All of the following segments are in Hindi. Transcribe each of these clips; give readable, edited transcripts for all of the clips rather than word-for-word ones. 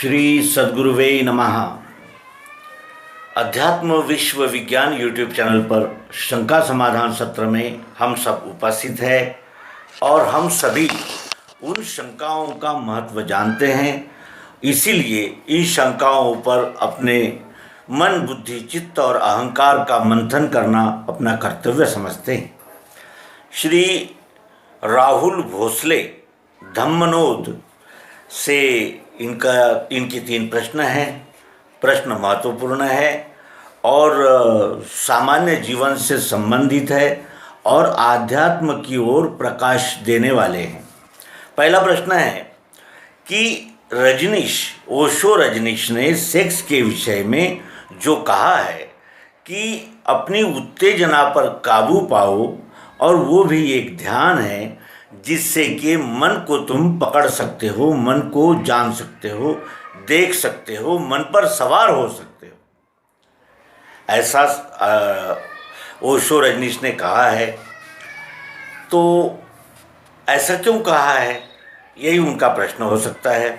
श्री सद्गुरुवे नमः। अध्यात्म विश्व विज्ञान यूट्यूब चैनल पर शंका समाधान सत्र में हम सब उपस्थित हैं और हम सभी उन शंकाओं का महत्व जानते हैं। इसीलिए इन शंकाओं पर अपने मन, बुद्धि, चित्त और अहंकार का मंथन करना अपना कर्तव्य समझते हैं। श्री राहुल भोसले धम्मनोद से इनके 3 प्रश्न हैं। प्रश्न महत्वपूर्ण है और सामान्य जीवन से संबंधित है और आध्यात्म की ओर प्रकाश देने वाले हैं। पहला प्रश्न है कि ओशो रजनीश ने सेक्स के विषय में जो कहा है कि अपनी उत्तेजना पर काबू पाओ और वो भी एक ध्यान है जिससे कि मन को तुम पकड़ सकते हो, मन को जान सकते हो, देख सकते हो, मन पर सवार हो सकते हो, ऐसा ओशो रजनीश ने कहा है। तो ऐसा क्यों कहा है, यही उनका प्रश्न हो सकता है।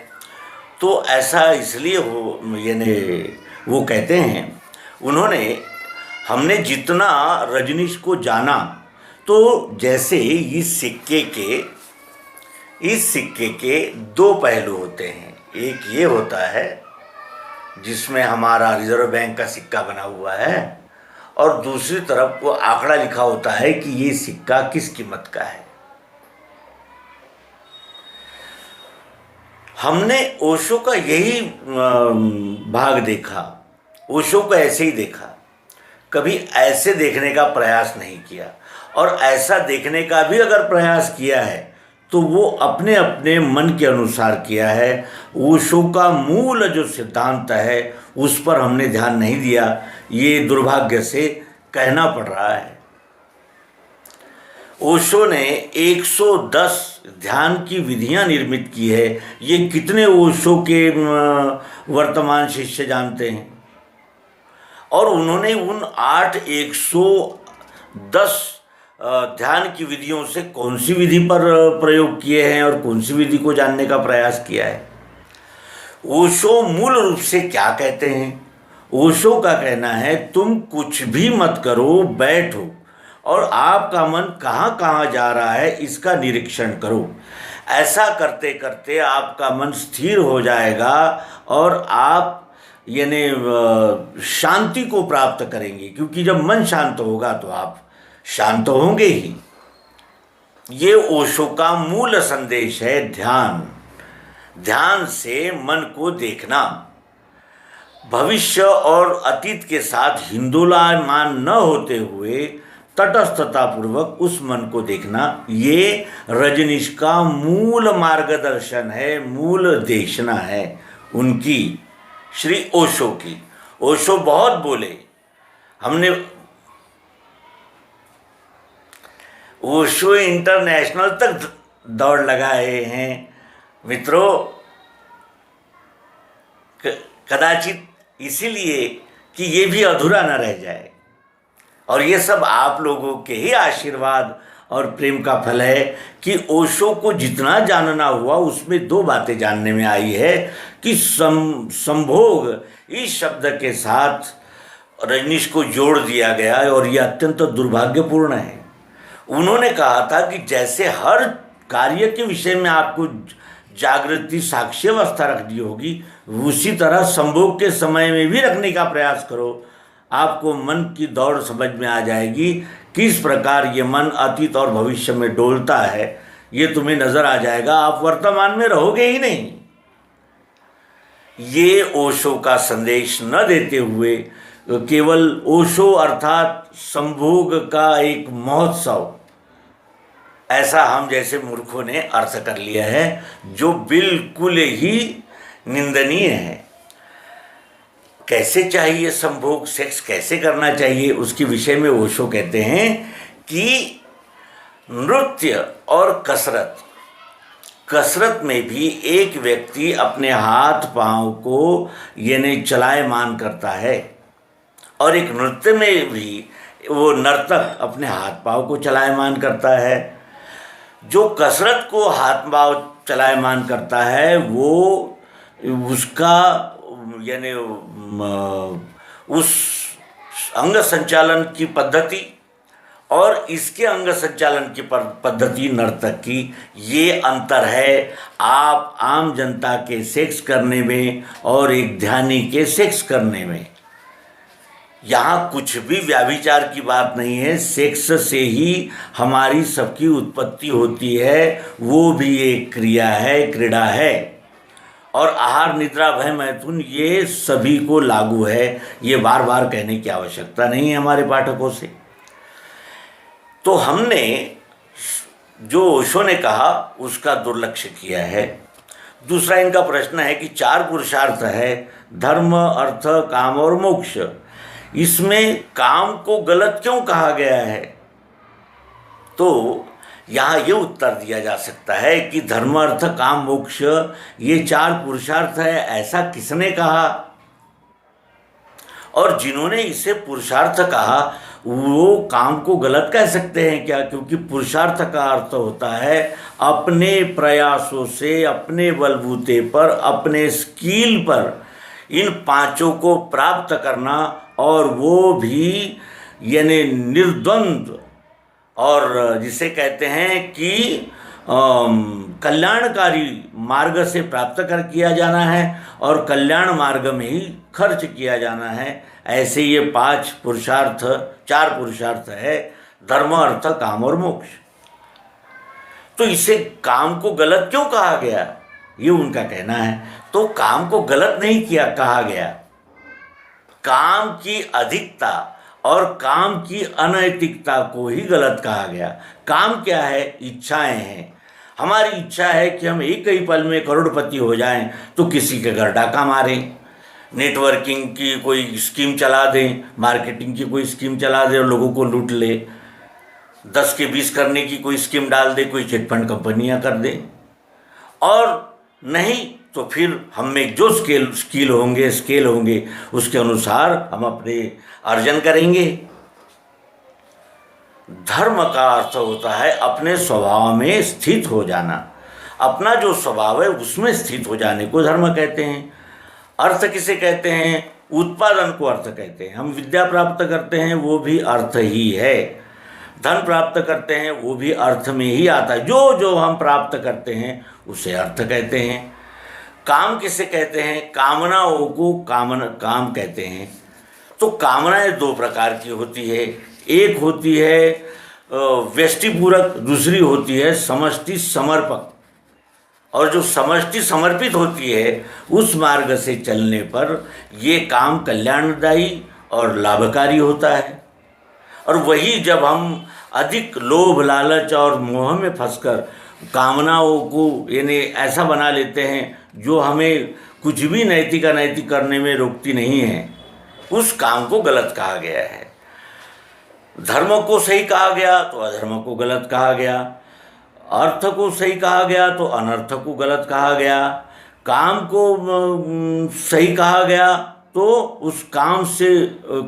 तो ऐसा इसलिए वो कहते हैं, हमने जितना रजनीश को जाना, तो जैसे इस सिक्के के 2 पहलू होते हैं। एक ये होता है जिसमें हमारा रिजर्व बैंक का सिक्का बना हुआ है और दूसरी तरफ वो आंकड़ा लिखा होता है कि ये सिक्का किस कीमत का है। हमने ओशो का यही भाग देखा, ओशो को ऐसे ही देखा, कभी ऐसे देखने का प्रयास नहीं किया। और ऐसा देखने का भी अगर प्रयास किया है तो वो अपने अपने मन के अनुसार किया है। ओशो का मूल जो सिद्धांत है उस पर हमने ध्यान नहीं दिया, ये दुर्भाग्य से कहना पड़ रहा है। ओशो ने 110 ध्यान की विधियां निर्मित की है। ये कितने ओशो के वर्तमान शिष्य जानते हैं? और उन्होंने उन 110 ध्यान की विधियों से कौन सी विधि पर प्रयोग किए हैं और कौन सी विधि को जानने का प्रयास किया है। ओशो मूल रूप से क्या कहते हैं? ओशो का कहना है तुम कुछ भी मत करो, बैठो और आपका मन कहाँ कहाँ जा रहा है इसका निरीक्षण करो। ऐसा करते करते आपका मन स्थिर हो जाएगा और आप शांति को प्राप्त करेंगे, क्योंकि जब मन शांत होगा तो आप शांत होंगे ही। ये ओशो का मूल संदेश है। ध्यान से मन को देखना, भविष्य और अतीत के साथ हिंदोलायमान न होते हुए तटस्थता पूर्वक उस मन को देखना, ये रजनीश का मूल मार्गदर्शन है, मूल देशना है उनकी, श्री ओशो की। ओशो बहुत बोले, हमने ओशो इंटरनेशनल तक दौड़ लगाए हैं मित्रों, कदाचित इसीलिए कि ये भी अधूरा न रह जाए। और ये सब आप लोगों के ही आशीर्वाद और प्रेम का फल है कि ओशो को जितना जानना हुआ उसमें 2 बातें जानने में आई है कि संभोग इस शब्द के साथ रजनीश को जोड़ दिया गया और ये अत्यंत दुर्भाग्यपूर्ण है। उन्होंने कहा था कि जैसे हर कार्य के विषय में आपको जागृति, साक्षी अवस्था रखनी होगी, उसी तरह संभोग के समय में भी रखने का प्रयास करो। आपको मन की दौड़ समझ में आ जाएगी, किस प्रकार ये मन अतीत और भविष्य में डोलता है, ये तुम्हें नजर आ जाएगा। आप वर्तमान में रहोगे ही नहीं। ये ओशो का संदेश न देते हुए केवल ओशो अर्थात संभोग का एक महोत्सव, ऐसा हम जैसे मूर्खों ने अर्थ कर लिया है, जो बिल्कुल ही निंदनीय है। कैसे चाहिए संभोग, सेक्स कैसे करना चाहिए, उसके विषय में ओशो कहते हैं कि नृत्य और कसरत में भी एक व्यक्ति अपने हाथ पांव को चलायमान करता है और एक नृत्य में भी वो नर्तक अपने हाथ पांव को चलायमान करता है। जो कसरत को हाथ पांव चलायमान करता है वो उसका यानी उस अंग संचालन की पद्धति और इसके अंग संचालन की पद्धति नर्तक की, ये अंतर है आप आम जनता के सेक्स करने में और एक ध्यानी के सेक्स करने में। यहाँ कुछ भी व्याभिचार की बात नहीं है, सेक्स से ही हमारी सबकी उत्पत्ति होती है, वो भी एक क्रिया है, क्रीड़ा है। और आहार निद्रा भय मैथुन ये सभी को लागू है, ये बार बार कहने की आवश्यकता नहीं है हमारे पाठकों से। तो हमने जो ओशो ने कहा उसका दुर्लक्ष्य किया है। दूसरा इनका प्रश्न है कि 4 पुरुषार्थ है, धर्म, अर्थ, काम और मोक्ष, इसमें काम को गलत क्यों कहा गया है? तो यहाँ ये उत्तर दिया जा सकता है कि धर्म, अर्थ, काम, मोक्ष ये 4 पुरुषार्थ है, ऐसा किसने कहा? और जिन्होंने इसे पुरुषार्थ कहा वो काम को गलत कह सकते हैं क्या? क्योंकि पुरुषार्थ का अर्थ होता है अपने प्रयासों से, अपने बलबूते पर, अपने स्किल पर इन 5 को प्राप्त करना, और वो भी यानी निर्द्वंद्व, और जिसे कहते हैं कि कल्याणकारी मार्ग से प्राप्त कर किया जाना है और कल्याण मार्ग में ही खर्च किया जाना है। ऐसे ये 4 पुरुषार्थ है, धर्म, अर्थ, काम और मोक्ष। तो इसे काम को गलत क्यों कहा गया, ये उनका कहना है। तो काम को गलत नहीं किया कहा गया, काम की अधिकता और काम की अनैतिकता को ही गलत कहा गया। काम क्या है? इच्छाएं हैं। हमारी इच्छा है कि हम एक ही पल में करोड़पति हो जाएं, तो किसी के घर डाका मारें, नेटवर्किंग की कोई स्कीम चला दें, मार्केटिंग की कोई स्कीम चला दें और लोगों को लूट ले, 10 के 20 करने की कोई स्कीम डाल दे, कोई चिटफंड कंपनियां कर दें। और नहीं तो फिर हम में जो स्केल होंगे उसके अनुसार हम अपने अर्जन करेंगे। धर्म का अर्थ होता है अपने स्वभाव में स्थित हो जाना, अपना जो स्वभाव है उसमें स्थित हो जाने को धर्म कहते हैं। अर्थ किसे कहते हैं? उत्पादन को अर्थ कहते हैं। हम विद्या प्राप्त करते हैं वो भी अर्थ ही है, धन प्राप्त करते हैं वो भी अर्थ में ही आता है। जो जो हम प्राप्त करते हैं उसे अर्थ कहते हैं। काम किसे कहते हैं? कामनाओं को काम कहते हैं। तो कामनाएं 2 प्रकार की होती है, एक होती है व्यष्टिपूरक, दूसरी होती है समष्टि समर्पक। और जो समष्टि समर्पित होती है उस मार्ग से चलने पर ये काम कल्याणदायी और लाभकारी होता है। और वही जब हम अधिक लोभ, लालच और मोह में फंसकर कामनाओं को यानी ऐसा बना लेते हैं जो हमें कुछ भी नैतिक अनैतिक करने में रोकती नहीं है, उस काम को गलत कहा गया है। धर्म को सही कहा गया तो अधर्म को गलत कहा गया, अर्थ को सही कहा गया तो अनर्थ को गलत कहा गया, काम को सही कहा गया तो उस काम से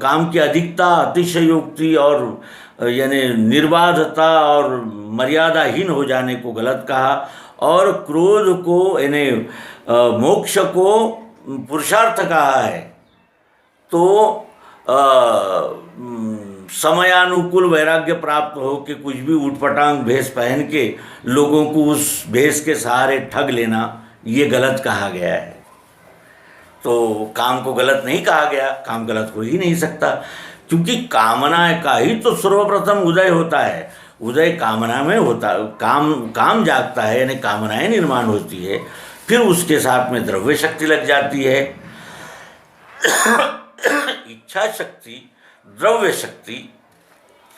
काम की अधिकता, अतिशयोक्ति और यानी निर्बाधता और मर्यादाहीन हो जाने को गलत कहा, और क्रोध को यानी मोक्ष को पुरुषार्थ कहा है। तो समयानुकूल वैराग्य प्राप्त हो कि कुछ भी उटपटांग भेष पहन के लोगों को उस भेष के सहारे ठग लेना, ये गलत कहा गया है। तो काम को गलत नहीं कहा गया, काम गलत हो ही नहीं सकता, क्योंकि कामना का ही तो सर्वप्रथम उदय होता है। उदय कामना में होता, काम जागता है यानी कामनाएं निर्माण होती है, फिर उसके साथ में द्रव्य शक्ति लग जाती है। इच्छा शक्ति, द्रव्य शक्ति,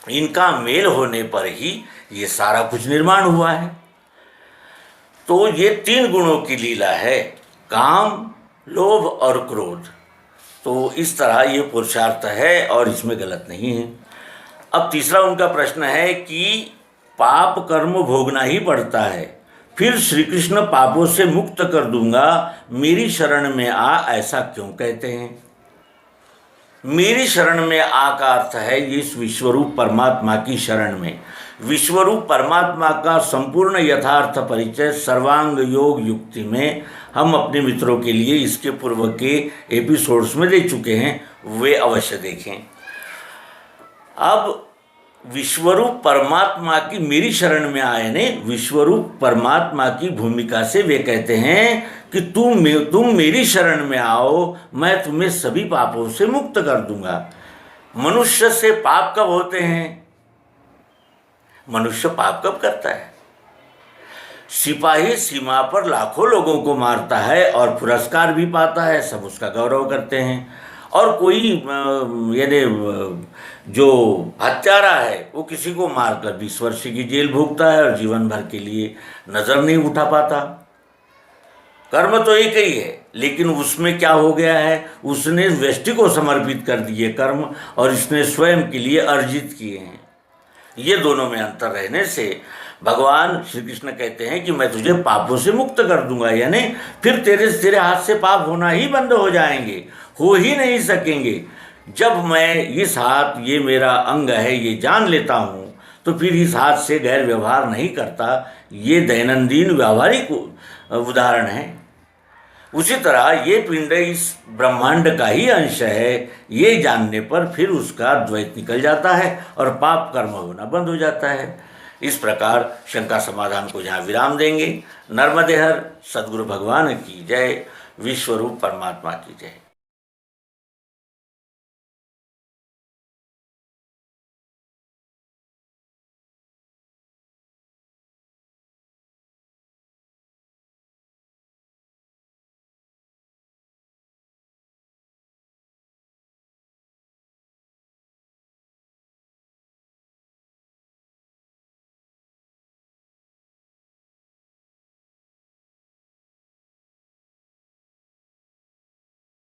इनका मेल होने पर ही ये सारा कुछ निर्माण हुआ है। तो ये 3 गुणों की लीला है, काम, लोभ और क्रोध। तो इस तरह ये पुरुषार्थ है और इसमें गलत नहीं है। अब तीसरा उनका प्रश्न है कि पाप कर्म भोगना ही पड़ता है, फिर श्री कृष्ण पापों से मुक्त कर दूंगा, मेरी शरण में आ, ऐसा क्यों कहते हैं? मेरी शरण में आ का अर्थ है इस विश्वरूप परमात्मा की शरण में। विश्वरूप परमात्मा का संपूर्ण यथार्थ परिचय सर्वांग योग युक्ति में हम अपने मित्रों के लिए इसके पूर्व के एपिसोड्स में दे चुके हैं, वे अवश्य देखें। अब विश्वरूप परमात्मा की मेरी शरण में आए ने विश्वरूप परमात्मा की भूमिका से वे कहते हैं कि तुम मेरी शरण में आओ, मैं तुम्हें सभी पापों से मुक्त कर दूंगा। मनुष्य से पाप कब होते हैं? मनुष्य पाप कब करता है? सिपाही सीमा पर लाखों लोगों को मारता है और पुरस्कार भी पाता है, सब उसका गौरव करते हैं। और कोई यानी जो हत्यारा है वो किसी को मारकर 20 वर्ष की जेल भोगता है और जीवन भर के लिए नजर नहीं उठा पाता। कर्म तो एक ही है, लेकिन उसमें क्या हो गया है, उसने व्यष्टि को समर्पित कर दिए कर्म और इसने स्वयं के लिए अर्जित किए हैं। ये दोनों में अंतर रहने से भगवान श्री कृष्ण कहते हैं कि मैं तुझे पापों से मुक्त कर दूंगा, यानी फिर तेरे हाथ से पाप होना ही बंद हो जाएंगे, हो ही नहीं सकेंगे। जब मैं इस हाथ, ये मेरा अंग है, ये जान लेता हूँ तो फिर इस हाथ से गैर व्यवहार नहीं करता। ये दैनंदिन व्यावहारिक उदाहरण है। उसी तरह ये पिंड इस ब्रह्मांड का ही अंश है, ये जानने पर फिर उसका द्वैत निकल जाता है और पाप कर्म होना बंद हो जाता है। इस प्रकार शंका समाधान को यहाँ विराम देंगे। नर्मदे हर सद्गुरु भगवान की जय, विश्वरूप परमात्मा की जय।